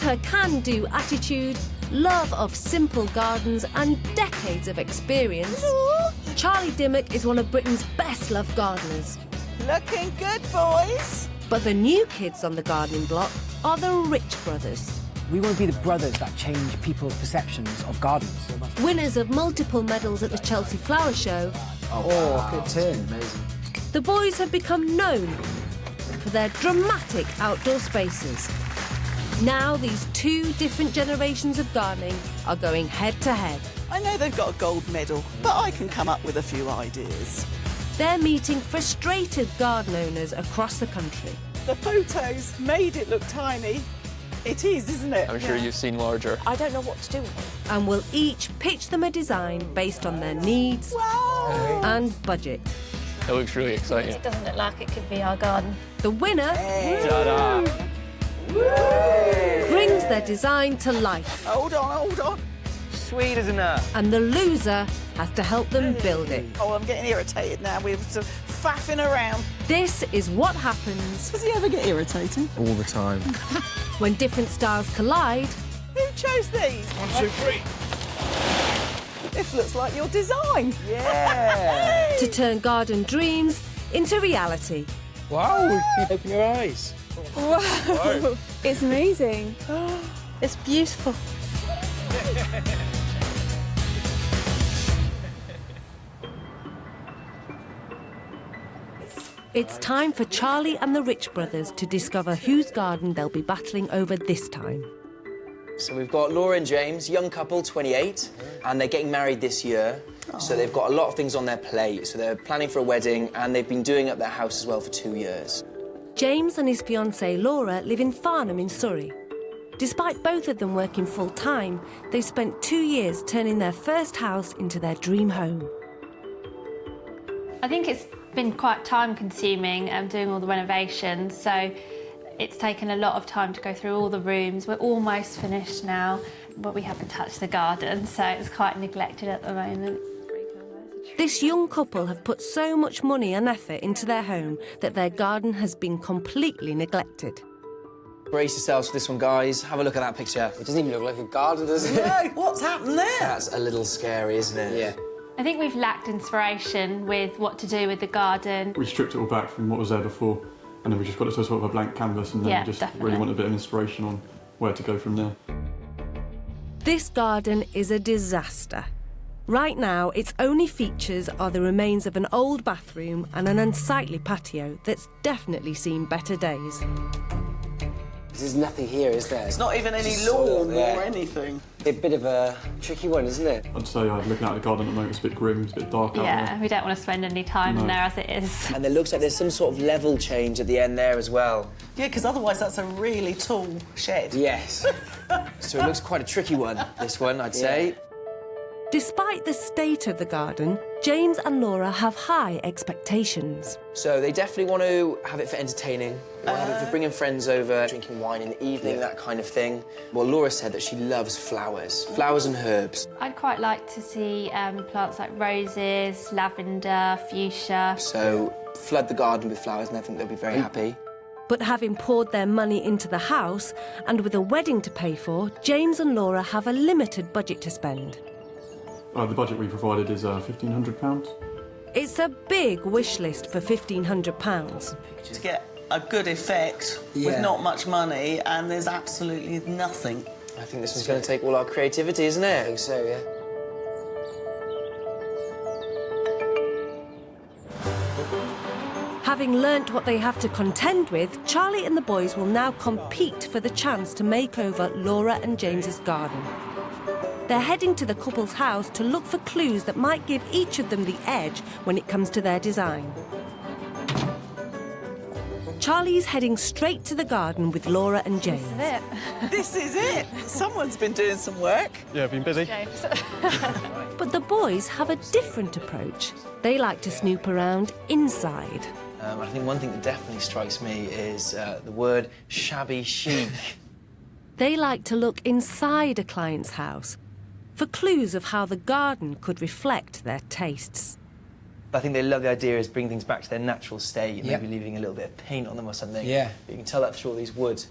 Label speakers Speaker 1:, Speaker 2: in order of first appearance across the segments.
Speaker 1: With her can-do attitude, love of simple gardens and decades of experience, Charlie Dimmock is one of Britain's best-loved gardeners.
Speaker 2: Looking good, boys.
Speaker 1: But the new kids on the gardening block are the Rich brothers.
Speaker 3: We want to be the brothers that change people's perceptions of gardens.
Speaker 1: Winners of multiple medals at the Chelsea Flower Show.
Speaker 3: Oh, good turn.
Speaker 4: Amazing.
Speaker 1: The boys have become known for their dramatic outdoor spaces. Now these two different generations of gardening are going head-to-head.
Speaker 2: I know they've got a gold medal, but I can come up with a few ideas.
Speaker 1: They're meeting frustrated garden owners across the country.
Speaker 2: The photos made it look tiny. It is, isn't it?
Speaker 4: I'm sure you've seen larger.
Speaker 5: I don't know what to do with it.
Speaker 1: And will each pitch them a design based on their needs and budget.
Speaker 4: It looks really exciting.
Speaker 5: It doesn't look like it could be our garden.
Speaker 1: The winner
Speaker 4: Ta-da!
Speaker 1: brings their design to life,
Speaker 2: Hold on.
Speaker 3: Sweet, isn't it?
Speaker 1: and the loser has to help them build it.
Speaker 2: Oh, I'm getting irritated now. We're sort of faffing around.
Speaker 1: This is what happens
Speaker 2: Does he ever get irritated?
Speaker 4: All the time.
Speaker 1: when different styles collide.
Speaker 2: Who chose these?
Speaker 4: 1, 2, 3.
Speaker 2: This looks like your design.
Speaker 3: Yeah.
Speaker 1: To turn garden dreams into reality.
Speaker 4: Wow, open your eyes.
Speaker 6: Wow, it's amazing. It's beautiful.
Speaker 1: It's time for Charlie and the Rich brothers to discover whose garden they'll be battling over this time.
Speaker 7: So we've got Laura and James, young couple, 28, and they're getting married this year. So they've got a lot of things on their plate. So they're planning for a wedding, and they've been doing up their house as well for 2 years.
Speaker 1: James and his fiancée Laura live in Farnham in Surrey. Despite both of them working full-time, they've spent 2 years turning their first house into their dream home.
Speaker 8: I think it's been quite time-consuming doing all the renovations, so it's taken a lot of time to go through all the rooms. We're almost finished now, but we haven't touched the garden, so it's quite neglected at the moment.
Speaker 1: This young couple have put so much money and effort into their home that their garden has been completely neglected.
Speaker 7: Brace yourselves for this one, guys. Have a look at that picture.
Speaker 3: It doesn't even look like a garden, does it?
Speaker 2: No, what's happened there?
Speaker 7: That's a little scary, isn't it?
Speaker 3: Yeah.
Speaker 8: I think we've lacked inspiration with what to do with the garden.
Speaker 9: We stripped it all back from what was there before, and then we just got it to sort of a blank canvas, and then
Speaker 8: Yeah,
Speaker 9: we just
Speaker 8: definitely.
Speaker 9: really want a bit of inspiration on where to go from there.
Speaker 1: This garden is a disaster. Right now, its only features are the remains of an old bathroom and an unsightly patio that's definitely seen better days.
Speaker 3: There's nothing here, is there?
Speaker 2: It's not even any
Speaker 3: It's sort of
Speaker 2: lawn
Speaker 3: there.
Speaker 2: or anything.
Speaker 3: A bit of a tricky one, isn't it?
Speaker 9: I'd say looking at the garden at the moment, it's a bit grim, it's a bit dark out
Speaker 8: Yeah,
Speaker 9: there.
Speaker 8: we don't want to spend any time in
Speaker 9: No.
Speaker 8: there as it is.
Speaker 7: And it looks like there's some sort of level change at the end there as well.
Speaker 2: Yeah, because otherwise that's a really tall shed.
Speaker 7: Yes. So it looks quite a tricky one, this one, I'd say.
Speaker 1: Despite the state of the garden, James and Laura have high expectations.
Speaker 7: So they definitely want to have it for entertaining, want to have it for bringing friends over, drinking wine in the evening, that kind of thing. Well, Laura said that she loves flowers and herbs.
Speaker 8: I'd quite like to see plants like roses, lavender, fuchsia.
Speaker 7: So flood the garden with flowers and I think they'll be very happy.
Speaker 1: But having poured their money into the house, and with a wedding to pay for, James and Laura have a limited budget to spend.
Speaker 9: The budget we provided is £1,500.
Speaker 1: It's a big wish list for £1,500.
Speaker 2: To get a good effect with
Speaker 3: Yeah.
Speaker 2: not much money, and there's absolutely nothing.
Speaker 7: I think this one's going to take all our creativity, isn't
Speaker 3: I
Speaker 7: it?
Speaker 3: think so, yeah.
Speaker 1: Having learnt what they have to contend with, Charlie and the boys will now compete for the chance to make over Laura and James's garden. They're heading to the couple's house to look for clues that might give each of them the edge when it comes to their design. Charlie's heading straight to the garden with Laura and James.
Speaker 2: This is it. Someone's been doing some work.
Speaker 9: Yeah, been busy.
Speaker 1: But the boys have a different approach. They like to snoop around inside.
Speaker 7: I think one thing that definitely strikes me is the word shabby chic.
Speaker 1: They like to look inside a client's house for clues of how the garden could reflect their tastes.
Speaker 7: I think they love the idea of bringing things back to their natural state,
Speaker 3: Yep.
Speaker 7: maybe leaving a little bit of paint on them or something.
Speaker 3: Yeah.
Speaker 7: You can tell that through all these woods.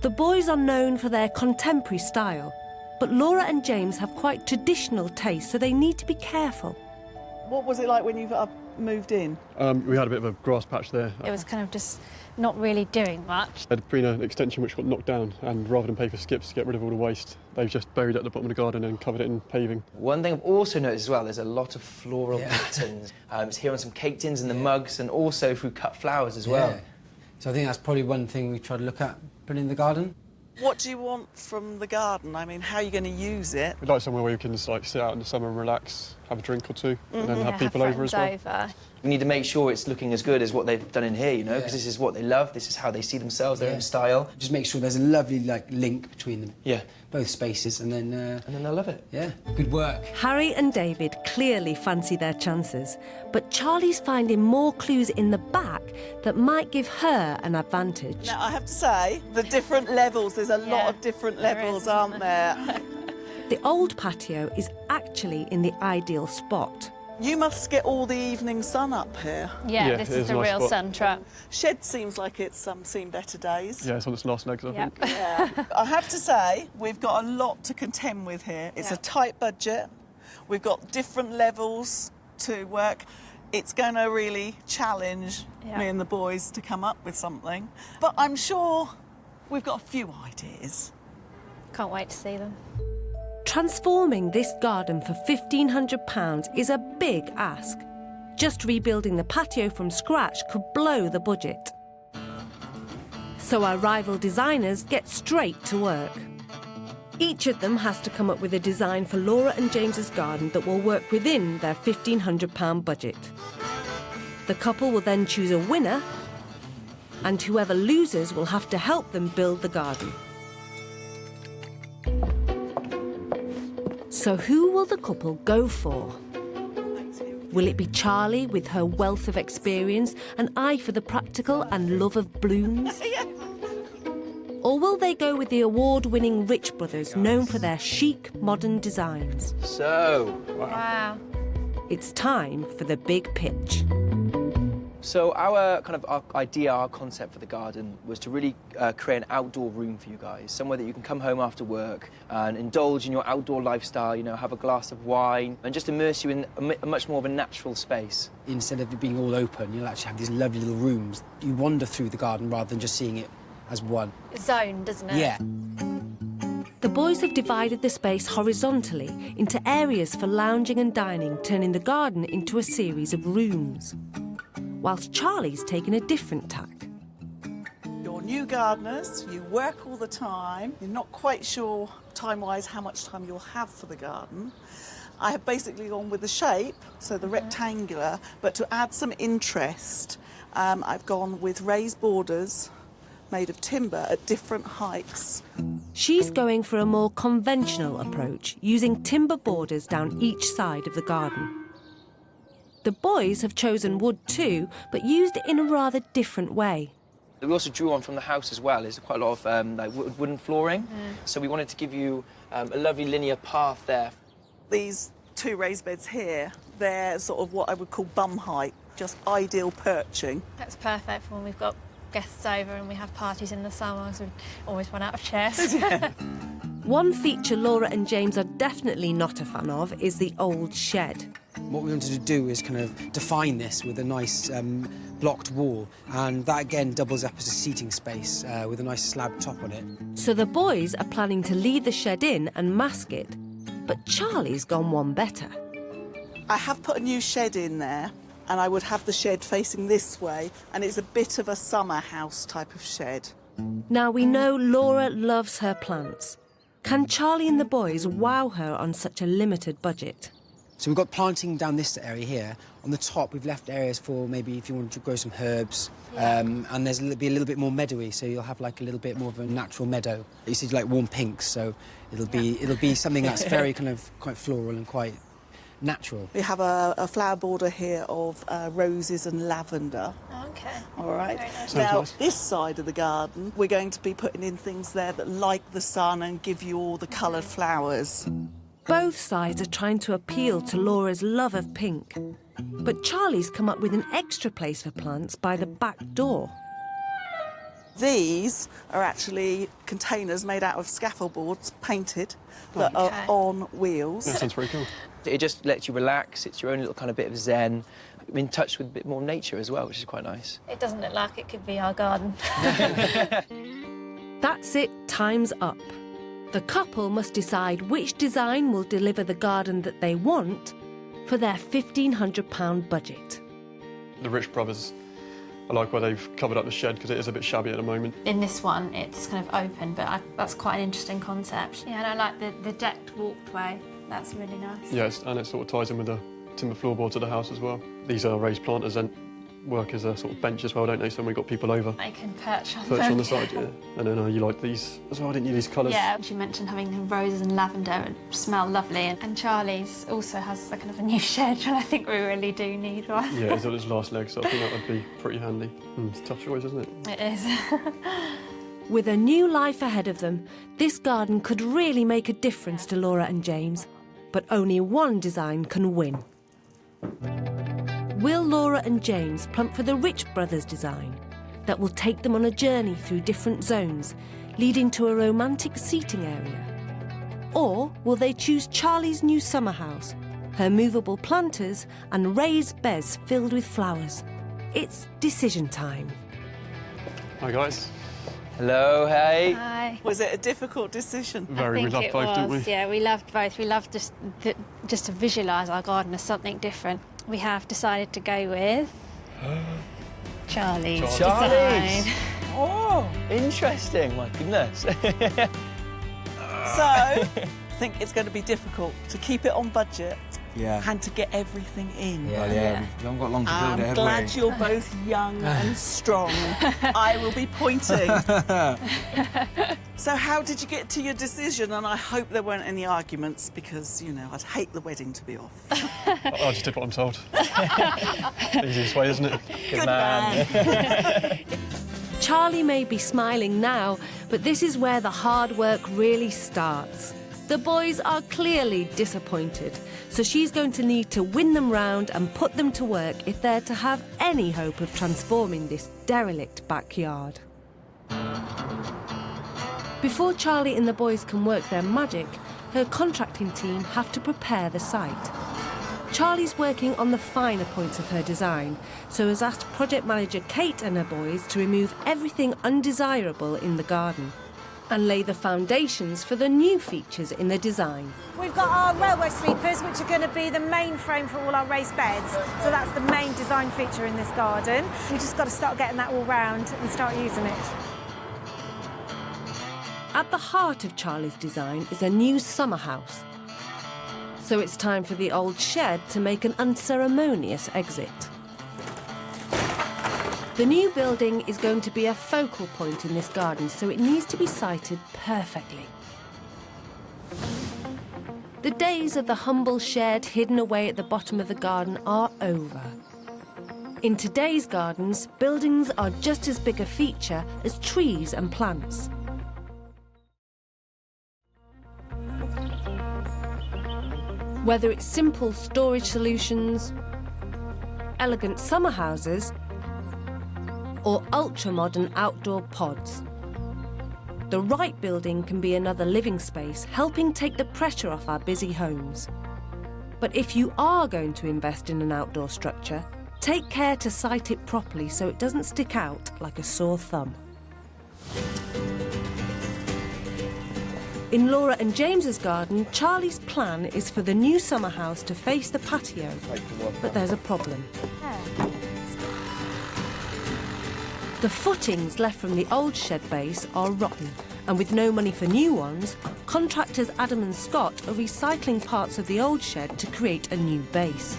Speaker 1: The boys are known for their contemporary style, but Laura and James have quite traditional tastes, so they need to be careful.
Speaker 2: What was it like when you moved in?
Speaker 9: We had a bit of a grass patch there.
Speaker 5: It was kind of just not really doing much.
Speaker 9: There'd been an extension which got knocked down, and rather than pay for skips to get rid of all the waste, they've just buried it at the bottom of the garden and covered it in paving.
Speaker 7: One thing I've also noticed as well, there's a lot of floral patterns. It's here on some cake tins and the mugs, and also through cut flowers as well.
Speaker 3: Yeah. So I think that's probably one thing we try to look at putting in the garden.
Speaker 2: What do you want from the garden? I mean, how are you going to use it?
Speaker 9: We'd like somewhere where you can just like sit out in the summer and relax, have a drink or two, and then have people over as well.
Speaker 7: We need to make sure it's looking as good as what they've done in here, you know, because this is what they love, this is how they see themselves, their own style.
Speaker 3: Just make sure there's a lovely link between them.
Speaker 7: Yeah.
Speaker 3: Both spaces, and then
Speaker 7: they'll love it.
Speaker 3: Yeah, good work.
Speaker 1: Harry and David clearly fancy their chances, but Charlie's finding more clues in the back that might give her an advantage.
Speaker 2: Now, I have to say, the different levels, there's a lot of different levels, aren't there?
Speaker 1: The old patio is actually in the ideal spot.
Speaker 2: You must get all the evening sun up here.
Speaker 8: Yeah, this is the real sun trap.
Speaker 2: Shed seems like it's seen better days.
Speaker 9: Yeah, it's on its last legs, I think.
Speaker 2: Yeah. I have to say, we've got a lot to contend with here. It's a tight budget. We've got different levels to work. It's going to really challenge me and the boys to come up with something. But I'm sure we've got a few ideas.
Speaker 5: Can't wait to see them.
Speaker 1: Transforming this garden for £1,500 is a big ask. Just rebuilding the patio from scratch could blow the budget. So our rival designers get straight to work. Each of them has to come up with a design for Laura and James's garden that will work within their £1,500 budget. The couple will then choose a winner, and whoever loses will have to help them build the garden. So who will the couple go for? Will it be Charlie with her wealth of experience, an eye for the practical and love of blooms? Or will they go with the award-winning Rich Brothers, known for their chic, modern designs?
Speaker 7: So,
Speaker 8: Wow.
Speaker 1: It's time for the big pitch.
Speaker 7: So our idea, our concept for the garden was to really create an outdoor room for you guys, somewhere that you can come home after work and indulge in your outdoor lifestyle, you know, have a glass of wine and just immerse you in a much more of a natural space.
Speaker 3: Instead of it being all open, you'll actually have these lovely little rooms. You wander through the garden rather than just seeing it as one.
Speaker 5: Zoned, doesn't it?
Speaker 3: Yeah.
Speaker 1: The boys have divided the space horizontally into areas for lounging and dining, turning the garden into a series of rooms. Whilst Charlie's taken a different tack.
Speaker 2: You're new gardeners, you work all the time, you're not quite sure time-wise how much time you'll have for the garden. I have basically gone with the shape, so the rectangular, but to add some interest, I've gone with raised borders made of timber at different heights.
Speaker 1: She's going for a more conventional approach, using timber borders down each side of the garden. The boys have chosen wood too, but used it in a rather different way.
Speaker 7: We also drew on from the house as well. There's quite a lot of wooden flooring, so we wanted to give you a lovely linear path there.
Speaker 2: These two raised beds here, they're sort of what I would call bum height, just ideal perching.
Speaker 5: That's perfect for when we've got guests over and we have parties in the summer, because we always run out of chairs.
Speaker 1: One feature Laura and James are definitely not a fan of is the old shed.
Speaker 3: What we wanted to do is kind of define this with a nice blocked wall, and that again doubles up as a seating space with a nice slab top on it.
Speaker 1: So the boys are planning to leave the shed in and mask it, but Charlie's gone one better.
Speaker 2: I have put a new shed in there, and I would have the shed facing this way, and it's a bit of a summer house type of shed.
Speaker 1: Now we know Laura loves her plants. Can Charlie and the boys wow her on such a limited budget?
Speaker 3: So we've got planting down this area here. On the top, we've left areas for maybe if you want to grow some herbs, and there's be a little bit more meadowy, so you'll have like a little bit more of a natural meadow. You see, like warm pinks, so it'll be something that's very quite floral and quite natural.
Speaker 2: We have a flower border here of roses and lavender.
Speaker 5: Okay.
Speaker 2: All right.
Speaker 5: Very nice.
Speaker 2: Now, this side of the garden, we're going to be putting in things there that like the sun and give you all the coloured flowers.
Speaker 1: Both sides are trying to appeal to Laura's love of pink. But Charlie's come up with an extra place for plants by the back door.
Speaker 2: These are actually containers made out of scaffold boards, painted, that are on wheels.
Speaker 9: That sounds pretty cool.
Speaker 7: It just lets you relax. It's your own little kind of bit of zen. I'm in touch with a bit more nature as well, which is quite nice.
Speaker 5: It doesn't look like it could be our garden.
Speaker 1: That's it, time's up. The couple must decide which design will deliver the garden that they want for their £1,500 budget.
Speaker 9: The Rich brothers, I like where they've covered up the shed because it is a bit shabby at the moment.
Speaker 8: In this one, it's kind of open, but that's quite an interesting concept. Yeah, and I like the decked walkway. That's really nice.
Speaker 9: Yes, and it sort of ties in with the timber floorboards of the house as well. These are raised planters and work as a sort of bench as well, don't they? So when we've got people over,
Speaker 8: They can perch on
Speaker 9: perch
Speaker 8: them.
Speaker 9: on the side, yeah. And then you like these as well, didn't you, these colours?
Speaker 8: Yeah, she mentioned having roses and lavender and smell lovely. And Charlie's also has a kind of a new shed, and I think we really do need one.
Speaker 9: Yeah, it's on its last leg, so I think that would be pretty handy. It's a tough choice, isn't it?
Speaker 8: It is.
Speaker 1: With a new life ahead of them, this garden could really make a difference to Laura and James. But only one design can win. Will Laura and James plump for the Rich Brothers design that will take them on a journey through different zones, leading to a romantic seating area? Or will they choose Charlie's new summer house, her movable planters and raised beds filled with flowers? It's decision time.
Speaker 9: Hi, guys.
Speaker 7: Hello, hey.
Speaker 5: Hi.
Speaker 2: Was it a difficult decision?
Speaker 9: Very, we loved both, didn't we?
Speaker 5: Yeah, we loved both. We loved just to visualise our garden as something different. We have decided to go with Charlie's
Speaker 7: Charlie's.
Speaker 5: design.
Speaker 7: Oh, interesting. My goodness.
Speaker 2: So, I think it's going to be difficult to keep it on budget and to get everything in.
Speaker 3: We haven't got long to build it,
Speaker 2: I'm
Speaker 3: have
Speaker 2: glad
Speaker 3: we?
Speaker 2: you're both young and strong. I will be pointing. So how did you get to your decision? And I hope there weren't any arguments because, you know, I'd hate the wedding to be off.
Speaker 9: I'll just did what I'm told. Easiest way, isn't it?
Speaker 2: Good man.
Speaker 1: Charlie may be smiling now, but this is where the hard work really starts. The boys are clearly disappointed, so she's going to need to win them round and put them to work if they're to have any hope of transforming this derelict backyard. Before Charlie and the boys can work their magic, her contracting team have to prepare the site. Charlie's working on the finer points of her design, so has asked project manager Kate and her boys to remove everything undesirable in the garden and lay the foundations for the new features in the design.
Speaker 10: We've got our railway sleepers, which are going to be the main frame for all our raised beds. So that's the main design feature in this garden. We've just got to start getting that all round and start using it.
Speaker 1: At the heart of Charlie's design is a new summer house. So it's time for the old shed to make an unceremonious exit. The new building is going to be a focal point in this garden, so it needs to be sited perfectly. The days of the humble shed hidden away at the bottom of the garden are over. In today's gardens, buildings are just as big a feature as trees and plants. Whether it's simple storage solutions, elegant summer houses, or ultra-modern outdoor pods, the right building can be another living space, helping take the pressure off our busy homes. But if you are going to invest in an outdoor structure, take care to site it properly so it doesn't stick out like a sore thumb. In Laura and James's garden, Charlie's plan is for the new summer house to face the patio, but there's a problem. The footings left from the old shed base are rotten, and with no money for new ones, contractors Adam and Scott are recycling parts of the old shed to create a new base.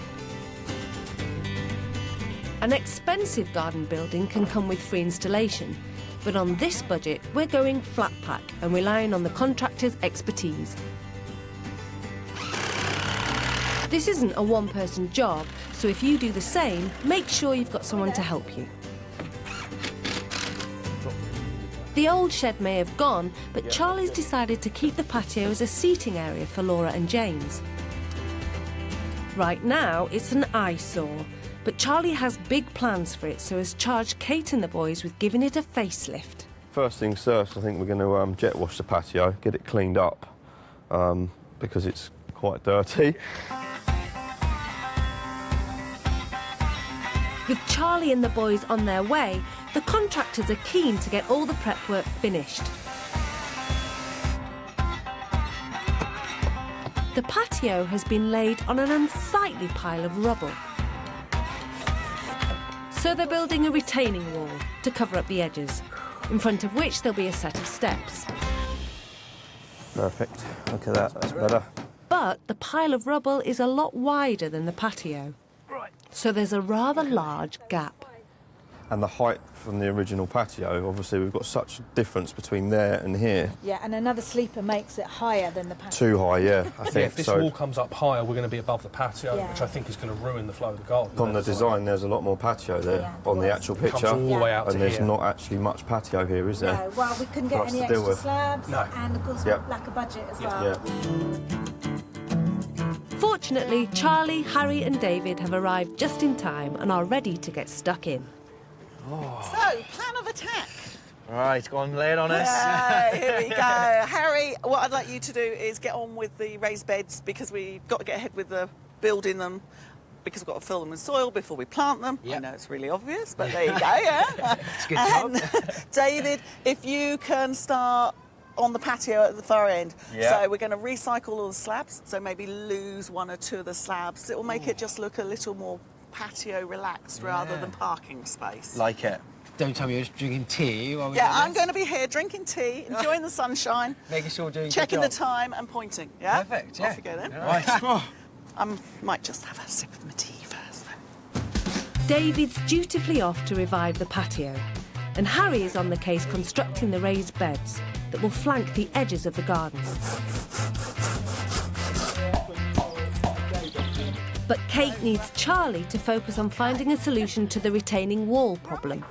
Speaker 1: An expensive garden building can come with free installation, but on this budget, we're going flat pack and relying on the contractor's expertise. This isn't a one-person job, so if you do the same, make sure you've got someone to help you. The old shed may have gone, but Charlie's decided to keep the patio as a seating area for Laura and James. Right now, it's an eyesore, but Charlie has big plans for it, so has charged Kate and the boys with giving it a facelift.
Speaker 11: First things first, I think we're going to jet wash the patio, get it cleaned up, because it's quite dirty.
Speaker 1: With Charlie and the boys on their way, the contractors are keen to get all the prep work finished. The patio has been laid on an unsightly pile of rubble. So they're building a retaining wall to cover up the edges, in front of which there'll be a set of steps.
Speaker 11: Perfect. Look at that, that's better.
Speaker 1: But the pile of rubble is a lot wider than the patio. So there's a rather large gap.
Speaker 11: And the height from the original patio, obviously we've got such a difference between there and here.
Speaker 10: Yeah, and another sleeper makes it higher than the patio.
Speaker 11: Too high, yeah, I think.
Speaker 4: Yeah, if this
Speaker 11: so.
Speaker 4: wall comes up higher, we're going to be above the patio,
Speaker 10: Yeah.
Speaker 4: which I think is going to ruin the flow of the garden.
Speaker 11: On the design, there's a lot more patio there on the actual
Speaker 4: It comes
Speaker 11: picture.
Speaker 4: all the way out
Speaker 11: and
Speaker 4: to
Speaker 11: there's
Speaker 4: here.
Speaker 11: not actually much patio here, is there?
Speaker 10: No, well, we couldn't
Speaker 11: For
Speaker 10: get
Speaker 11: us
Speaker 10: any
Speaker 11: to deal
Speaker 10: extra
Speaker 11: with.
Speaker 10: slabs,
Speaker 4: No.
Speaker 10: and of course,
Speaker 11: Yep.
Speaker 10: lack of budget as well.
Speaker 11: Yeah.
Speaker 1: Fortunately, Charlie, Harry and David have arrived just in time and are ready to get stuck in.
Speaker 2: So, plan of attack.
Speaker 7: Right, go on, lay it on us.
Speaker 2: Here we go. Harry, what I'd like you to do is get on with the raised beds because we've got to get ahead with the building them because we've got to fill them with soil before we plant them.
Speaker 7: Yep.
Speaker 2: I know it's really obvious, but there you go, yeah.
Speaker 7: It's a good job.
Speaker 2: And David, if you can start on the patio at the far end.
Speaker 7: Yeah.
Speaker 2: So we're going to recycle all the slabs, so maybe lose one or two of the slabs. It will make it just look a little more patio relaxed rather than parking space.
Speaker 7: Like it.
Speaker 3: Don't tell me you're drinking tea while we're
Speaker 2: Yeah,
Speaker 3: doing
Speaker 2: I'm
Speaker 3: this.
Speaker 2: going to be here drinking tea, enjoying the sunshine,
Speaker 3: Making sure we're doing a good
Speaker 2: checking the
Speaker 3: job.
Speaker 2: time and pointing, yeah?
Speaker 3: Perfect, yeah.
Speaker 2: Off you go then.
Speaker 3: Right.
Speaker 2: I might just have a sip of my tea first then.
Speaker 1: David's dutifully off to revive the patio, and Harry is on the case constructing the raised beds that will flank the edges of the garden. But Kate needs Charlie to focus on finding a solution to the retaining wall problem.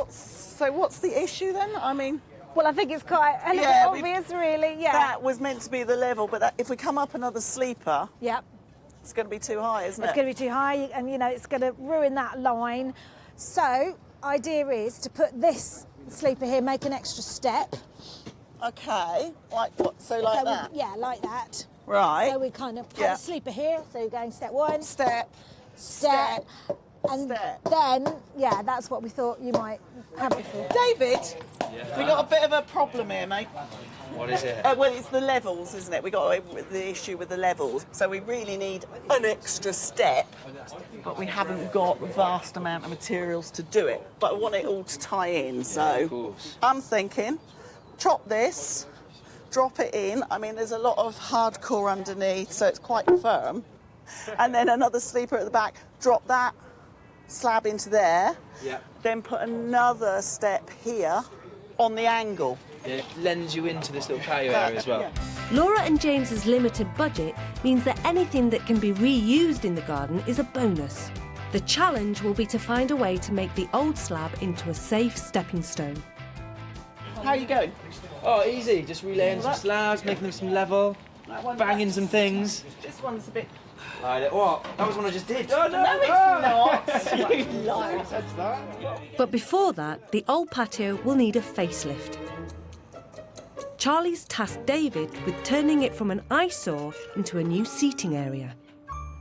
Speaker 2: So what's the issue then? I mean...
Speaker 10: Well, I think it's quite a little
Speaker 2: Yeah,
Speaker 10: bit obvious, really, yeah.
Speaker 2: That was meant to be the level, but if we come up another sleeper,
Speaker 10: Yep.
Speaker 2: it's going to be too high, isn't it?
Speaker 10: It's going to be too high, and, you know, it's going to ruin that line. So, idea is to put this sleeper here, make an extra step.
Speaker 2: Okay, like what? So like that?
Speaker 10: Yeah, like that.
Speaker 2: Right.
Speaker 10: So we kind of put
Speaker 2: Yeah.
Speaker 10: a sleeper here, so you're going step one,
Speaker 2: Step.
Speaker 10: and
Speaker 2: step.
Speaker 10: then, yeah, that's what we thought you might have before.
Speaker 2: David, we got a bit of a problem here, mate.
Speaker 7: What is it?
Speaker 2: Well, it's the levels, isn't it? We got the issue with the levels. So we really need an extra step, but we haven't got a vast amount of materials to do it. But I want it all to tie in, so I'm thinking, chop this, drop it in. I mean, there's a lot of hardcore underneath, so it's quite firm. And then another sleeper at the back, drop that slab into there.
Speaker 7: Yeah.
Speaker 2: Then put another step here on the angle.
Speaker 7: It lends you into this little patio area as well.
Speaker 2: Yeah.
Speaker 1: Laura and James's limited budget means that anything that can be reused in the garden is a bonus. The challenge will be to find a way to make the old slab into a safe stepping stone.
Speaker 2: How are you going?
Speaker 7: Oh, easy. Just relaying some slabs, making them some level,
Speaker 2: That one-
Speaker 7: banging some things.
Speaker 2: This one's a bit...
Speaker 7: Oh, that was one I just did. Oh, no!
Speaker 2: No, it's not.
Speaker 1: But before that, the old patio will need a facelift. Charlie's tasked David with turning it from an eyesore into a new seating area.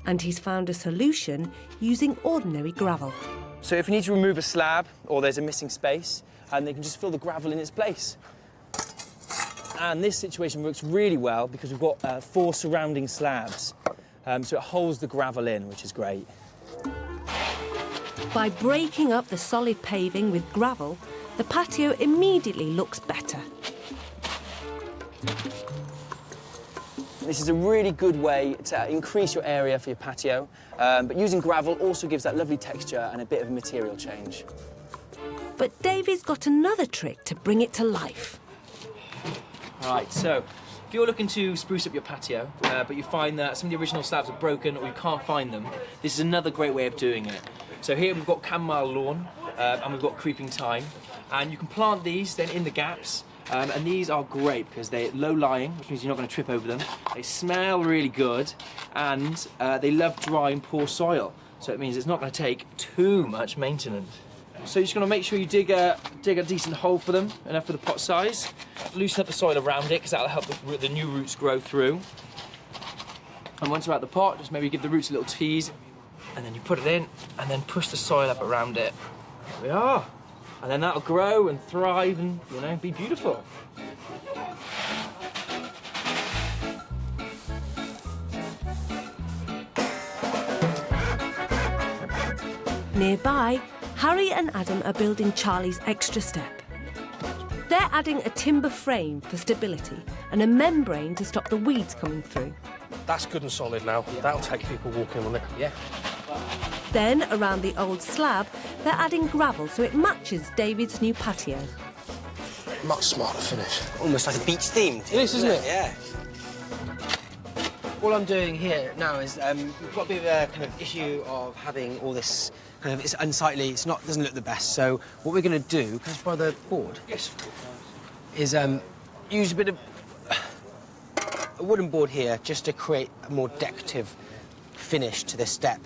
Speaker 1: And he's found a solution using ordinary gravel.
Speaker 7: So if you need to remove a slab or there's a missing space, and they can just fill the gravel in its place. And this situation works really well because we've got 4 surrounding slabs. So it holds the gravel in, which is great.
Speaker 1: By breaking up the solid paving with gravel, the patio immediately looks better.
Speaker 7: This is a really good way to increase your area for your patio, but using gravel also gives that lovely texture and a bit of material change.
Speaker 1: But David's got another trick to bring it to life.
Speaker 7: Right, so if you're looking to spruce up your patio, but you find that some of the original slabs are broken or you can't find them, this is another great way of doing it. So here we've got chamomile lawn and we've got creeping thyme, and you can plant these then in the gaps. And these are great because they're low-lying, which means you're not going to trip over them. They smell really good, and they love dry and poor soil. So it means it's not going to take too much maintenance. So you're just going to make sure you dig a decent hole for them, enough for the pot size. Loosen up the soil around it, because that'll help the new roots grow through. And once you're at the pot, just maybe give the roots a little tease, and then you put it in, and then push the soil up around it. There we are. And then that'll grow and thrive and, you know, be beautiful.
Speaker 1: Nearby, Harry and Adam are building Charlie's extra step. They're adding a timber frame for stability and a membrane to stop the weeds coming through.
Speaker 4: That's good and solid now. Yeah. That'll take people walking on it.
Speaker 7: Yeah.
Speaker 1: Then, around the old slab, they're adding gravel so it matches David's new patio.
Speaker 4: Much smarter finish.
Speaker 3: Almost like a beach themed.
Speaker 4: It is, isn't it?
Speaker 3: Yeah. All I'm doing here now is we've got a bit of a kind of issue of having all this kind of, it's unsightly, doesn't look the best. So what we're going to do, can I borrow the board?
Speaker 4: Yes.
Speaker 3: Is use a bit of a wooden board here just to create a more decorative finish to this step.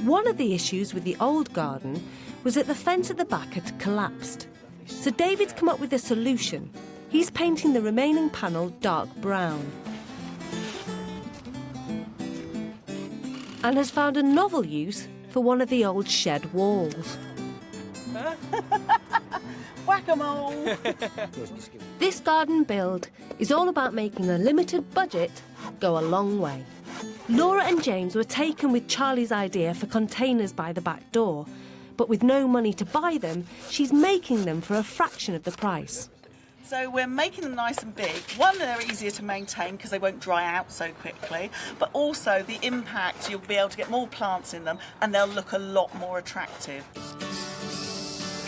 Speaker 1: One of the issues with the old garden was that the fence at the back had collapsed. So David's come up with a solution. He's painting the remaining panel dark brown. And has found a novel use for one of the old shed walls.
Speaker 2: Whack-a-mole!
Speaker 1: This garden build is all about making a limited budget go a long way. Laura and James were taken with Charlie's idea for containers by the back door, but with no money to buy them, she's making them for a fraction of the price.
Speaker 2: So we're making them nice and big. One, they're easier to maintain because they won't dry out so quickly, but also the impact, you'll be able to get more plants in them and they'll look a lot more attractive.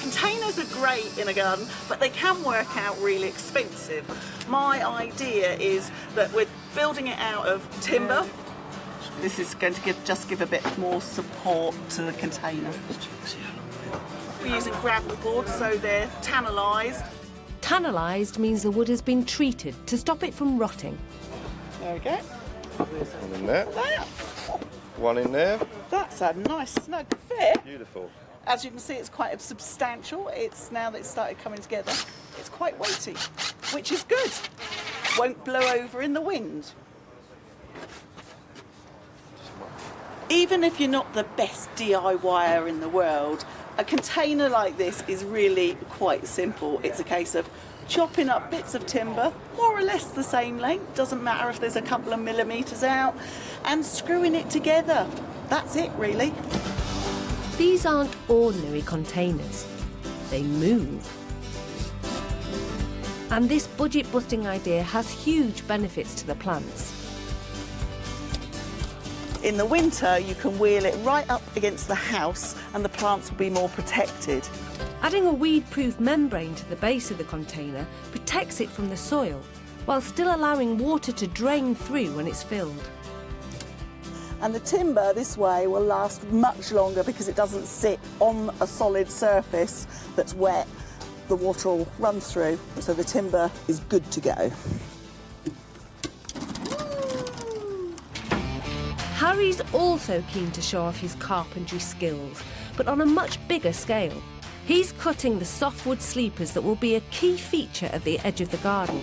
Speaker 2: Containers are great in a garden, but they can work out really expensive. My idea is that we're building it out of timber. This is going to just give a bit more support to the container. We're using gravel boards, so they're tannalised.
Speaker 1: Tannalised means the wood has been treated to stop it from rotting.
Speaker 2: There we go.
Speaker 11: One in there.
Speaker 2: There.
Speaker 11: One in there.
Speaker 2: That's a nice snug fit.
Speaker 11: Beautiful.
Speaker 2: As you can see, it's quite substantial. It's now that it's started coming together, it's quite weighty, which is good. Won't blow over in the wind. Even if you're not the best DIYer in the world, a container like this is really quite simple. It's a case of chopping up bits of timber, more or less the same length, doesn't matter if there's a couple of millimetres out, and screwing it together. That's it, really.
Speaker 1: These aren't ordinary containers. They move. And this budget-busting idea has huge benefits to the plants.
Speaker 2: In the winter, you can wheel it right up against the house and the plants will be more protected.
Speaker 1: Adding a weed-proof membrane to the base of the container protects it from the soil, while still allowing water to drain through when it's filled.
Speaker 2: And the timber this way will last much longer because it doesn't sit on a solid surface that's wet. The water will run through, so the timber is good to go.
Speaker 1: Harry's also keen to show off his carpentry skills, but on a much bigger scale. He's cutting the softwood sleepers that will be a key feature at the edge of the garden.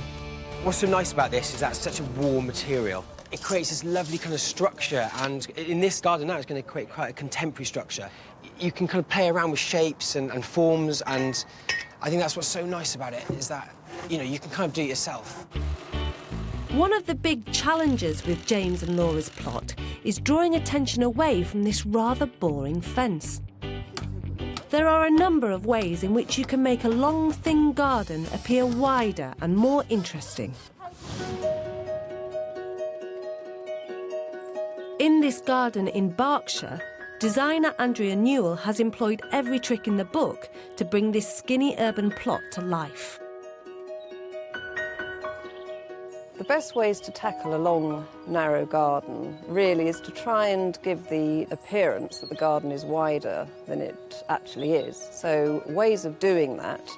Speaker 3: What's so nice about this is that it's such a warm material. It creates this lovely kind of structure, and in this garden now it's going to create quite a contemporary structure. You can kind of play around with shapes and forms, and I think that's what's so nice about it, is that, you know, you can kind of do it yourself.
Speaker 1: One of the big challenges with James and Laura's plot is drawing attention away from this rather boring fence. There are a number of ways in which you can make a long, thin garden appear wider and more interesting. In this garden in Berkshire, designer Andrea Newell has employed every trick in the book to bring this skinny urban plot to life.
Speaker 12: The best ways to tackle a long, narrow garden really is to try and give the appearance that the garden is wider than it actually is. So ways of doing that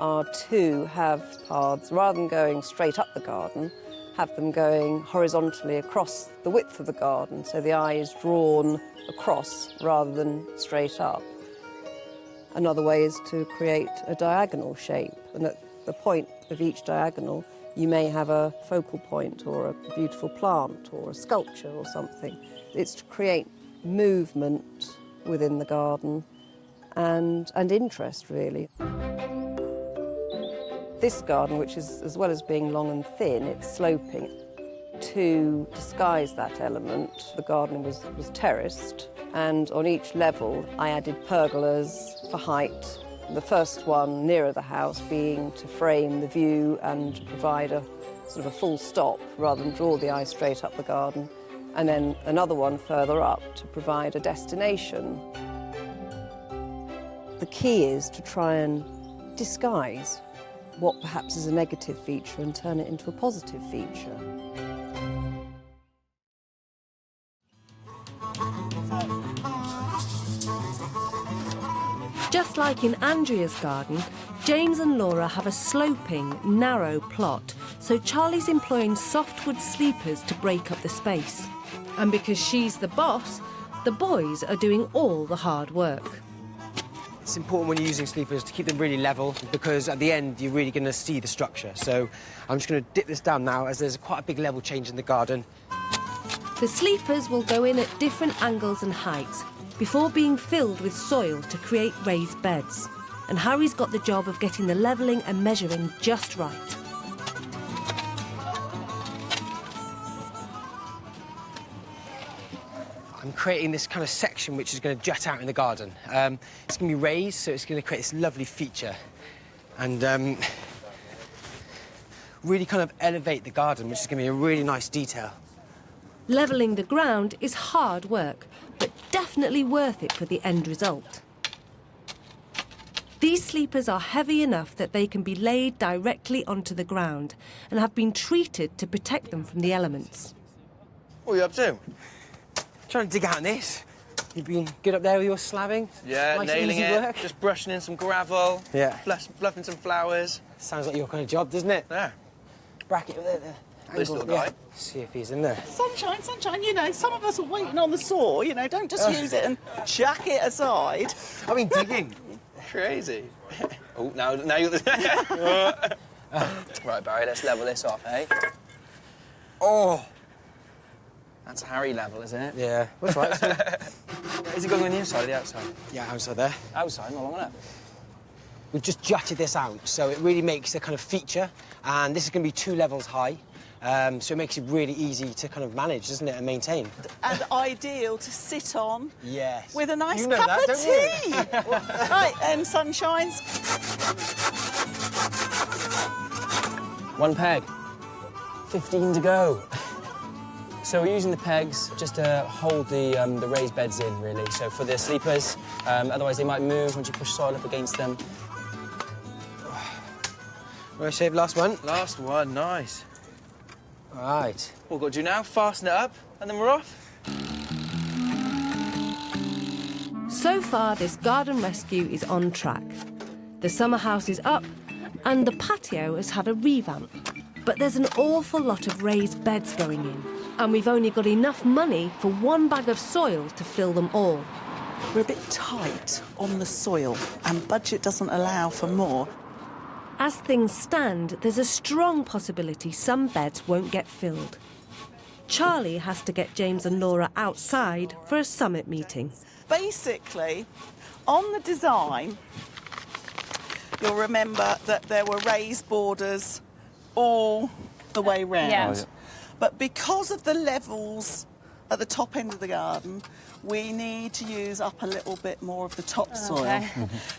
Speaker 12: are to have paths, rather than going straight up the garden, have them going horizontally across the width of the garden, so the eye is drawn across rather than straight up. Another way is to create a diagonal shape, and at the point of each diagonal you may have a focal point or a beautiful plant or a sculpture or something. It's to create movement within the garden and interest, really. This garden, which is, as well as being long and thin, it's sloping. To disguise that element, the garden was terraced, and on each level I added pergolas for height. The first one nearer the house being to frame the view and provide a sort of a full stop rather than draw the eye straight up the garden, and then another one further up to provide a destination. The key is to try and disguise what perhaps is a negative feature and turn it into a positive feature.
Speaker 1: Just like in Andrea's garden, James and Laura have a sloping, narrow plot, so Charlie's employing softwood sleepers to break up the space. And because she's the boss, the boys are doing all the hard work.
Speaker 3: It's important when you're using sleepers to keep them really level, because at the end you're really going to see the structure. So I'm just going to dip this down now, as there's quite a big level change in the garden.
Speaker 1: The sleepers will go in at different angles and heights before being filled with soil to create raised beds. And Harry's got the job of getting the levelling and measuring just right.
Speaker 3: I'm creating this kind of section which is going to jut out in the garden. It's going to be raised, so it's going to create this lovely feature and really kind of elevate the garden, which is going to be a really nice detail.
Speaker 1: Levelling the ground is hard work, but definitely worth it for the end result. These sleepers are heavy enough that they can be laid directly onto the ground and have been treated to protect them from the elements.
Speaker 7: What are you up to?
Speaker 3: Trying to dig out in this. You've been good up there with your slabbing?
Speaker 7: Yeah,
Speaker 3: nice
Speaker 7: nailing
Speaker 3: easy
Speaker 7: it.
Speaker 3: Work.
Speaker 7: Just brushing in some gravel.
Speaker 3: Yeah.
Speaker 7: Fluffing some flowers.
Speaker 3: Sounds like your kind of job, doesn't it?
Speaker 7: Yeah.
Speaker 3: Bracket with it.
Speaker 7: This little guy.
Speaker 3: See if he's in there.
Speaker 2: Sunshine, sunshine, you know, some of us are waiting on the saw, you know, don't just use it and chuck it aside.
Speaker 3: I mean, digging.
Speaker 7: Crazy. Oh, now you're Right, Barry, let's level this off, eh? Oh! That's Harry level, isn't it?
Speaker 3: Yeah, that's right.
Speaker 7: Is it going on the inside or the outside?
Speaker 3: Yeah, outside there.
Speaker 7: Outside, not long enough.
Speaker 3: We've just jutted this out, so it really makes a kind of feature, and this is going to be 2 levels high, so it makes it really easy to kind of manage, doesn't it, and maintain.
Speaker 2: And ideal to sit on.
Speaker 3: Yes.
Speaker 2: With a nice
Speaker 3: you know
Speaker 2: cup
Speaker 3: that,
Speaker 2: of tea. Right, and sunshines.
Speaker 7: 1 peg. 15 to go. So we're using the pegs just to hold the raised beds in, really. So for the sleepers, otherwise they might move once you push soil up against them.
Speaker 3: Right, save last one.
Speaker 7: Last one, nice.
Speaker 3: All right.
Speaker 7: What we've got to do now, fasten it up, and then we're off.
Speaker 1: So far, this garden rescue is on track. The summer house is up, and the patio has had a revamp. But there's an awful lot of raised beds going in, and we've only got enough money for 1 bag of soil to fill them all.
Speaker 2: We're a bit tight on the soil, and budget doesn't allow for more.
Speaker 1: As things stand, there's a strong possibility some beds won't get filled. Charlie has to get James and Laura outside for a summit meeting.
Speaker 2: Basically, on the design, you'll remember that there were raised borders all the way round.
Speaker 8: Yeah.
Speaker 9: Oh, yeah.
Speaker 2: But because of the levels at the top end of the garden, we need to use up a little bit more of the topsoil.
Speaker 8: Okay.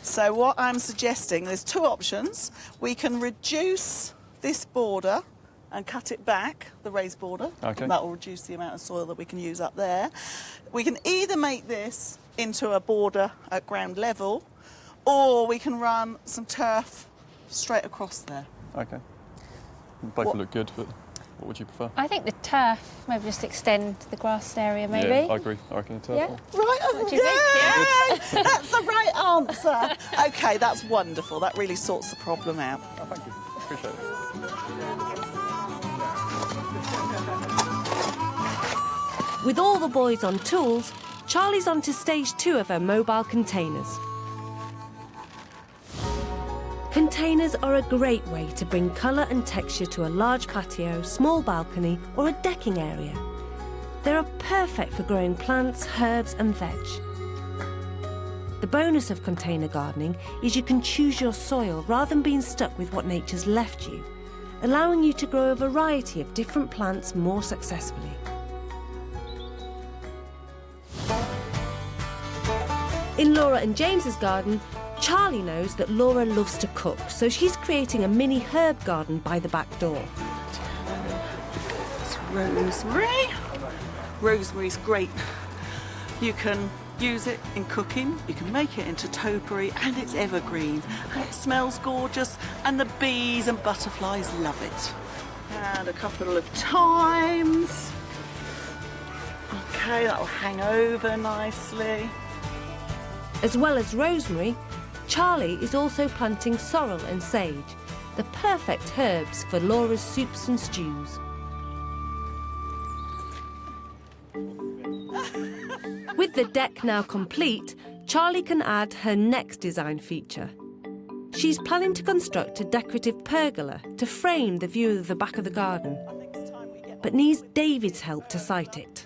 Speaker 2: So what I'm suggesting, there's 2 options. We can reduce this border and cut it back, the raised border.
Speaker 9: Okay.
Speaker 2: That will reduce the amount of soil that we can use up there. We can either make this into a border at ground level, or we can run some turf straight across there.
Speaker 9: Okay. Both look good, but what would you prefer?
Speaker 8: I think the turf, maybe just extend the grassed area, maybe.
Speaker 9: Yeah, I agree. I reckon the turf.
Speaker 8: Yeah.
Speaker 2: Right,
Speaker 8: What do you think?
Speaker 2: yay! That's the right answer. OK, that's wonderful. That really sorts the problem out.
Speaker 9: Oh, thank you. Appreciate it.
Speaker 1: With all the boys on tools, Charlie's on to stage 2 of her mobile containers. Containers are a great way to bring colour and texture to a large patio, small balcony or a decking area. They are perfect for growing plants, herbs and veg. The bonus of container gardening is you can choose your soil rather than being stuck with what nature's left you, allowing you to grow a variety of different plants more successfully. In Laura and James's garden, Charlie knows that Laura loves to cook, so she's creating a mini herb garden by the back door.
Speaker 2: It's rosemary. Rosemary's great. You can use it in cooking, you can make it into topiary, and it's evergreen. And it smells gorgeous, and the bees and butterflies love it. And a couple of thymes. Okay, that'll hang over nicely.
Speaker 1: As well as rosemary, Charlie is also planting sorrel and sage, the perfect herbs for Laura's soups and stews. With the deck now complete, Charlie can add her next design feature. She's planning to construct a decorative pergola to frame the view of the back of the garden, but needs David's help to site it.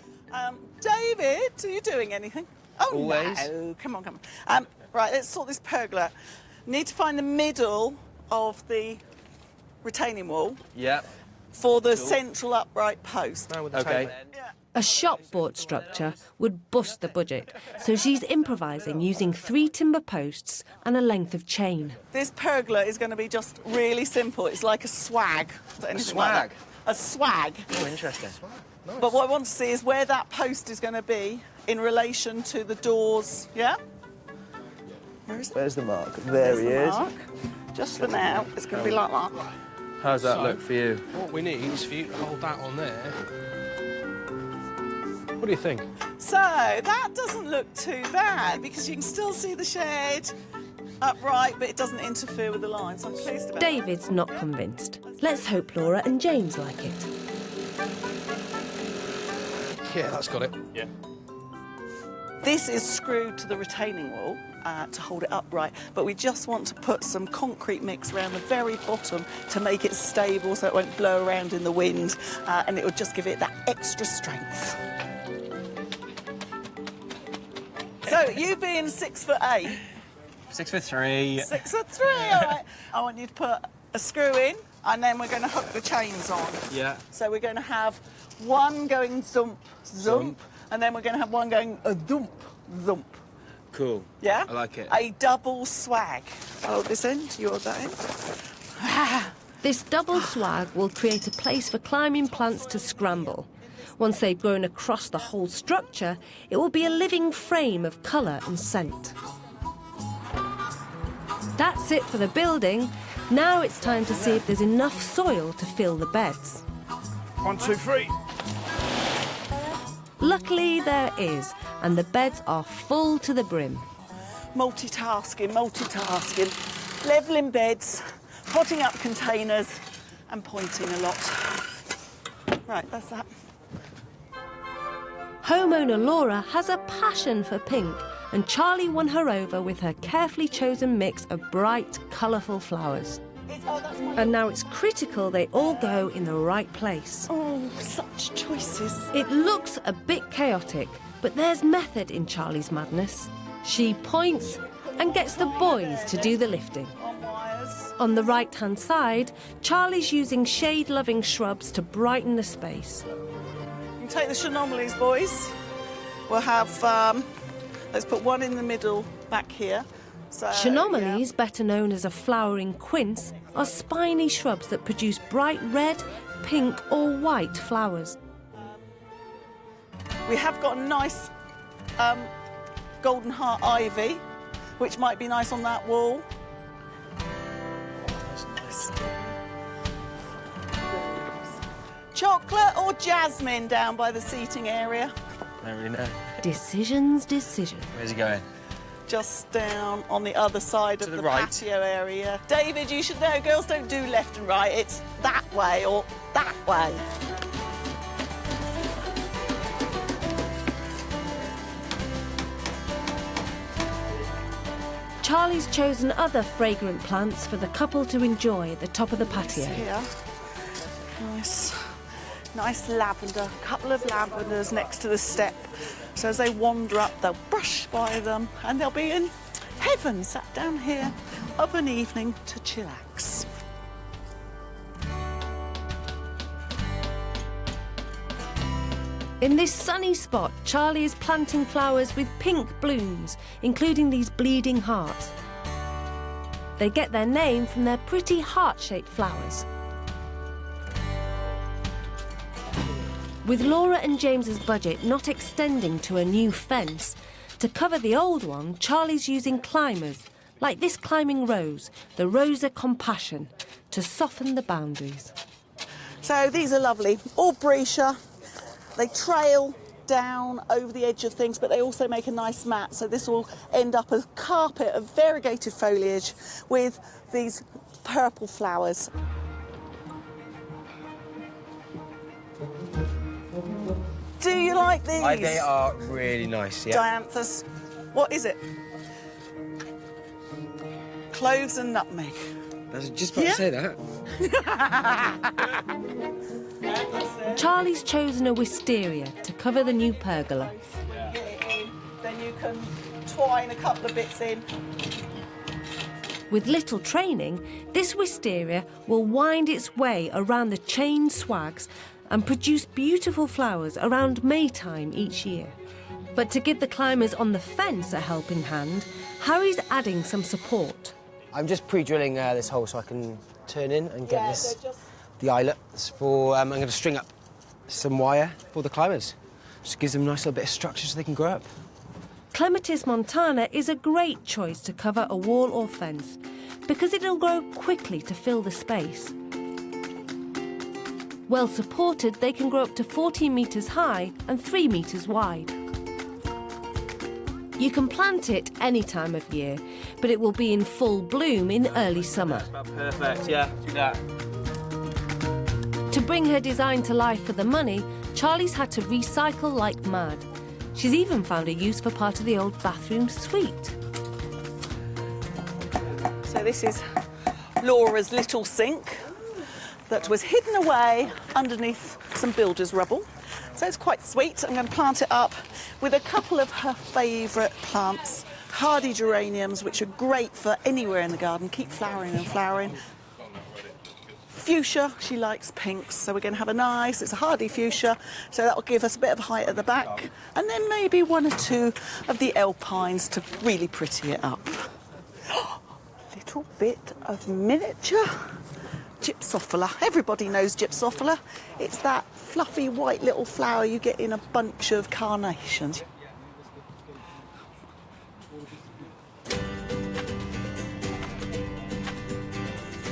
Speaker 2: David, are you doing anything? Oh,
Speaker 7: Always.
Speaker 2: no. Come on. Right, let's sort this pergola. Need to find the middle of the retaining wall.
Speaker 7: Yeah.
Speaker 2: For the central upright post.
Speaker 7: Okay.
Speaker 1: A shop-bought structure would bust the budget, so she's improvising using 3 timber posts and a length of chain.
Speaker 2: This pergola is going to be just really simple. It's like a swag.
Speaker 7: A swag?
Speaker 2: A swag.
Speaker 7: Oh, interesting. Nice.
Speaker 2: But what I want to see is where that post is going to be in relation to the doors, yeah? Where is it?
Speaker 7: Where's the mark? There he is.
Speaker 2: Mark. Just for now, it's going to be like that.
Speaker 7: How's that look for you?
Speaker 4: What we need is for you to hold that on there. What do you think?
Speaker 2: So, that doesn't look too bad because you can still see the shed upright, but it doesn't interfere with the lines. I'm pleased about
Speaker 1: David's not convinced. Let's hope Laura and James like it.
Speaker 4: Yeah, that's got it. Yeah.
Speaker 2: This is screwed to the retaining wall to hold it upright, but we just want to put some concrete mix around the very bottom to make it stable so it won't blow around in the wind, and it will just give it that extra strength. So, you being 6'8".
Speaker 7: 6'3".
Speaker 2: 6'3", all right. I want you to put a screw in, and then we're going to hook the chains on.
Speaker 7: Yeah.
Speaker 2: So we're going to have one going zump, zump, and then we're going to have one going a thump, thump.
Speaker 7: Cool.
Speaker 2: Yeah?
Speaker 7: I like it.
Speaker 2: A double swag. I'll hold this end, you hold that end.
Speaker 1: This double swag will create a place for climbing plants to scramble. Once they've grown across the whole structure, it will be a living frame of colour and scent. That's it for the building. Now it's time to see if there's enough soil to fill the beds.
Speaker 4: 1, 2, 3.
Speaker 1: Luckily, there is, and the beds are full to the brim.
Speaker 2: Multitasking, multitasking. Levelling beds, potting up containers, and pointing a lot. Right, that's that.
Speaker 1: Homeowner Laura has a passion for pink, and Charlie won her over with her carefully chosen mix of bright, colourful flowers. And now it's critical they all go in the right place.
Speaker 2: Oh, such choices.
Speaker 1: It looks a bit chaotic, but there's method in Charlie's madness. She points and gets the boys to do the lifting. On the right-hand side, Charlie's using shade-loving shrubs to brighten the space.
Speaker 2: You can take the Chenomelies, boys. We'll have, let's put one in the middle back here. So,
Speaker 1: Chenomelies, better known as a flowering quince, are spiny shrubs that produce bright red, pink or white flowers.
Speaker 2: We have got a nice golden heart ivy, which might be nice on that wall. Chocolate or jasmine down by the seating area?
Speaker 7: I don't really know.
Speaker 1: Decisions.
Speaker 7: Where's he going?
Speaker 2: Just down on the other side of the
Speaker 7: right.
Speaker 2: patio area. David, you should know, girls don't do left and right. It's that way or that way.
Speaker 1: Charlie's chosen other fragrant plants for the couple to enjoy at the top of the patio.
Speaker 2: Here. Nice lavender, a couple of lavenders next to the step. So as they wander up, they'll brush by them and they'll be in heaven, sat down here of an evening to chillax.
Speaker 1: In this sunny spot, Charlie is planting flowers with pink blooms, including these bleeding hearts. They get their name from their pretty heart-shaped flowers. With Laura and James's budget not extending to a new fence, to cover the old one, Charlie's using climbers, like this climbing rose, the Rosa Compassion, to soften the boundaries.
Speaker 2: So these are lovely, all breccia. They trail down over the edge of things, but they also make a nice mat. So this will end up as a carpet of variegated foliage with these purple flowers. Do you like these?
Speaker 3: They are really nice, yeah.
Speaker 2: Dianthus. What is it? Cloves and nutmeg.
Speaker 3: I was just about to say that.
Speaker 1: Charlie's chosen a wisteria to cover the new pergola.
Speaker 2: Then you can twine a couple of bits in.
Speaker 1: With little training, this wisteria will wind its way around the chain swags and produce beautiful flowers around Maytime each year. But to give the climbers on the fence a helping hand, Harry's adding some support.
Speaker 3: I'm just pre-drilling this hole so I can turn in and get the eyelets for... I'm going to string up some wire for the climbers. Just gives them a nice little bit of structure so they can grow up.
Speaker 1: Clematis montana is a great choice to cover a wall or fence because it'll grow quickly to fill the space. Well supported, they can grow up to 14 metres high and 3 metres wide. You can plant it any time of year, but it will be in full bloom in early summer.
Speaker 7: That's about perfect, yeah, do that.
Speaker 1: To bring her design to life for the money, Charlie's had to recycle like mad. She's even found a use for part of the old bathroom suite.
Speaker 2: So this is Laura's little sink that was hidden away underneath some builder's rubble. So it's quite sweet. I'm going to plant it up with a couple of her favourite plants, hardy geraniums, which are great for anywhere in the garden, keep flowering and flowering. Fuchsia, she likes pinks, so we're going to have it's a hardy fuchsia, so that will give us a bit of height at the back, and then maybe 1 or 2 of the alpines to really pretty it up. Little bit of miniature gypsophila. Everybody knows gypsophila. It's that fluffy white little flower you get in a bunch of carnations.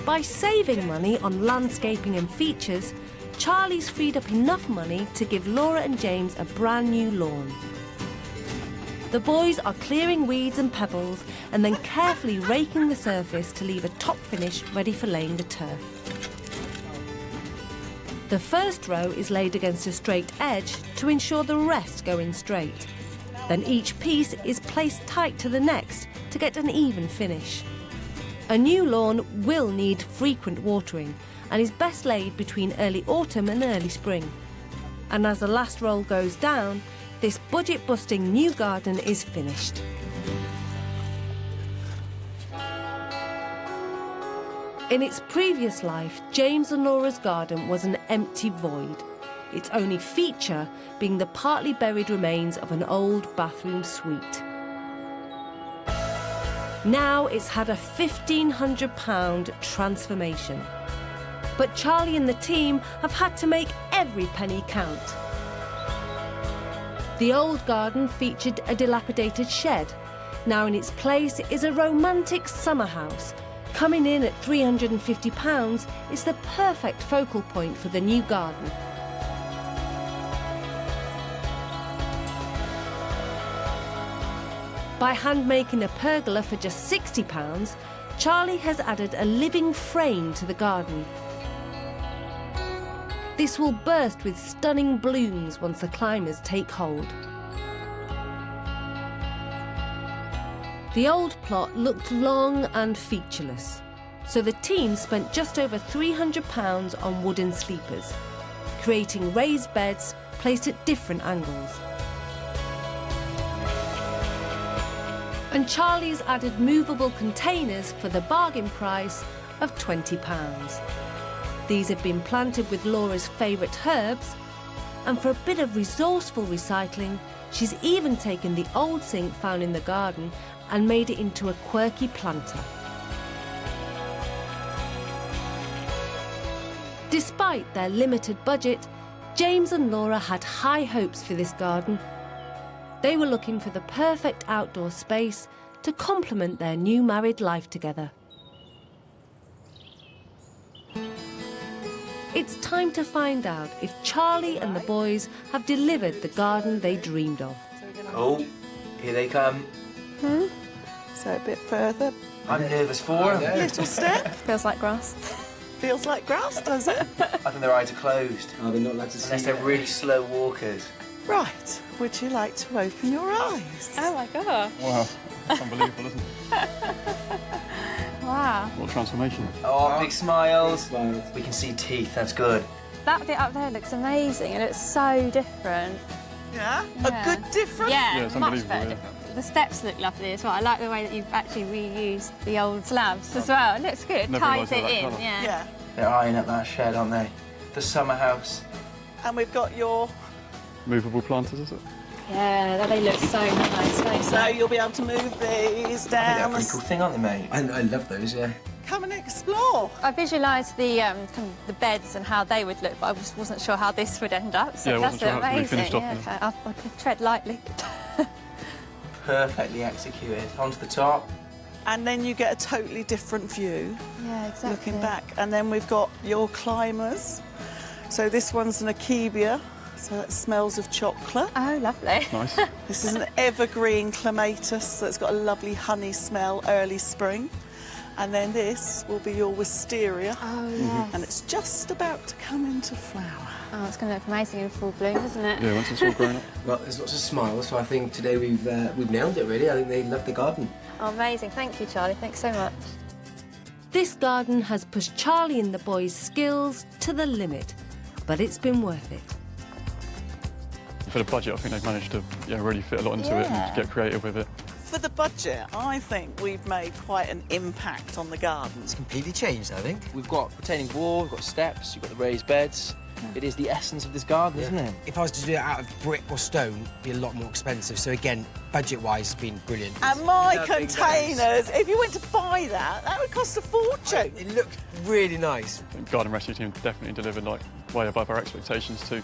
Speaker 1: By saving money on landscaping and features, Charlie's freed up enough money to give Laura and James a brand new lawn. The boys are clearing weeds and pebbles and then carefully raking the surface to leave a top finish ready for laying the turf. The first row is laid against a straight edge to ensure the rest go in straight. Then each piece is placed tight to the next to get an even finish. A new lawn will need frequent watering and is best laid between early autumn and early spring. And as the last roll goes down, this budget-busting new garden is finished. In its previous life, James and Laura's garden was an empty void, its only feature being the partly buried remains of an old bathroom suite. Now it's had a £1,500 transformation. But Charlie and the team have had to make every penny count. The old garden featured a dilapidated shed. Now in its place is a romantic summer house. Coming in at £350 is the perfect focal point for the new garden. By hand-making a pergola for just £60, Charlie has added a living frame to the garden. This will burst with stunning blooms once the climbers take hold. The old plot looked long and featureless, so the team spent just over £300 on wooden sleepers, creating raised beds placed at different angles. And Charlie's added movable containers for the bargain price of £20. These have been planted with Laura's favourite herbs, and for a bit of resourceful recycling, she's even taken the old sink found in the garden and made it into a quirky planter. Despite their limited budget, James and Laura had high hopes for this garden. They were looking for the perfect outdoor space to complement their new married life together. It's time to find out if Charlie and the boys have delivered the garden they dreamed of.
Speaker 7: Oh, here they come.
Speaker 2: So a bit further.
Speaker 7: I'm nervous for them.
Speaker 2: Little step.
Speaker 6: Feels like grass.
Speaker 2: Feels like grass, does it?
Speaker 7: I think their eyes are closed.
Speaker 3: Oh, they're not allowed to see.
Speaker 7: Unless they're really slow walkers.
Speaker 2: Right. Would you like to open your eyes?
Speaker 6: Oh my god.
Speaker 9: Wow, that's unbelievable, isn't it?
Speaker 6: Wow.
Speaker 9: What a transformation.
Speaker 7: Oh, big smiles. We can see teeth, that's good.
Speaker 6: That bit up there looks amazing and it's so different.
Speaker 2: Yeah? A good difference?
Speaker 6: Yeah,
Speaker 9: Yeah, it's
Speaker 6: much
Speaker 9: unbelievable,
Speaker 6: better
Speaker 9: yeah.
Speaker 6: different. The steps look lovely as well. I like the way that you've actually reused the old slabs as well. It looks good.
Speaker 9: Never
Speaker 6: Ties
Speaker 9: realised they
Speaker 6: it
Speaker 9: were that
Speaker 6: in,
Speaker 9: colour.
Speaker 6: yeah.
Speaker 7: They're eyeing up that shed, aren't they? The summer house.
Speaker 2: And we've got your...
Speaker 9: Movable planters, is it?
Speaker 6: Yeah, they look so nice, don't
Speaker 2: So
Speaker 6: they?
Speaker 2: you'll be able to move these
Speaker 7: I think
Speaker 2: down.
Speaker 7: they're a pretty cool thing, aren't they, mate?
Speaker 3: I love those, yeah.
Speaker 2: Come and explore.
Speaker 6: I visualised the kind of the beds and how they would look, but I just wasn't sure how this would end up. So
Speaker 9: Yeah, I
Speaker 6: that's
Speaker 9: wasn't sure how it would be
Speaker 6: amazing.
Speaker 9: finished off,
Speaker 6: Yeah,
Speaker 9: yeah.
Speaker 6: okay. I could tread lightly.
Speaker 7: Perfectly executed. Onto the top.
Speaker 2: And then you get a totally different view
Speaker 6: Yeah, exactly.
Speaker 2: looking back. And then we've got your climbers. So this one's an akebia, so that smells of chocolate.
Speaker 6: Oh, lovely.
Speaker 9: Nice.
Speaker 2: This is an evergreen clematis, so it's got a lovely honey smell, early spring. And then this will be your wisteria.
Speaker 6: Oh, yes.
Speaker 2: And it's just about to come into flower.
Speaker 6: Oh, it's going to look amazing in full bloom, isn't it?
Speaker 9: Yeah, once it's all grown up.
Speaker 3: Well, there's lots of smiles, so I think today we've nailed it, really. I think they love the garden.
Speaker 6: Oh, amazing. Thank you, Charlie. Thanks so much.
Speaker 1: This garden has pushed Charlie and the boys' skills to the limit, but it's been worth it.
Speaker 9: For the budget, I think they've managed to really fit a lot into it and get creative with it.
Speaker 2: For the budget, I think we've made quite an impact on the garden.
Speaker 3: It's completely changed, I think.
Speaker 7: We've got retaining wall, we've got steps, you've got the raised beds. It is the essence of this garden, isn't it?
Speaker 3: If I was to do it out of brick or stone, it'd be a lot more expensive. So again, budget-wise, it's been brilliant.
Speaker 2: And my
Speaker 3: Lovely
Speaker 2: containers, if you went to buy that would cost a fortune.
Speaker 3: It looked really nice.
Speaker 9: The garden rescue team definitely delivered like way above our expectations too.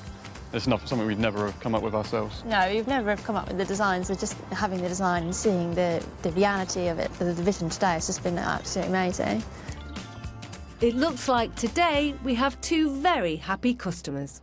Speaker 9: It's something we'd never have come up with ourselves.
Speaker 6: No, you've never have come up with the designs. So just having the design and seeing the reality of it, the vision today, has just been absolutely amazing.
Speaker 1: It looks like today we have two very happy customers.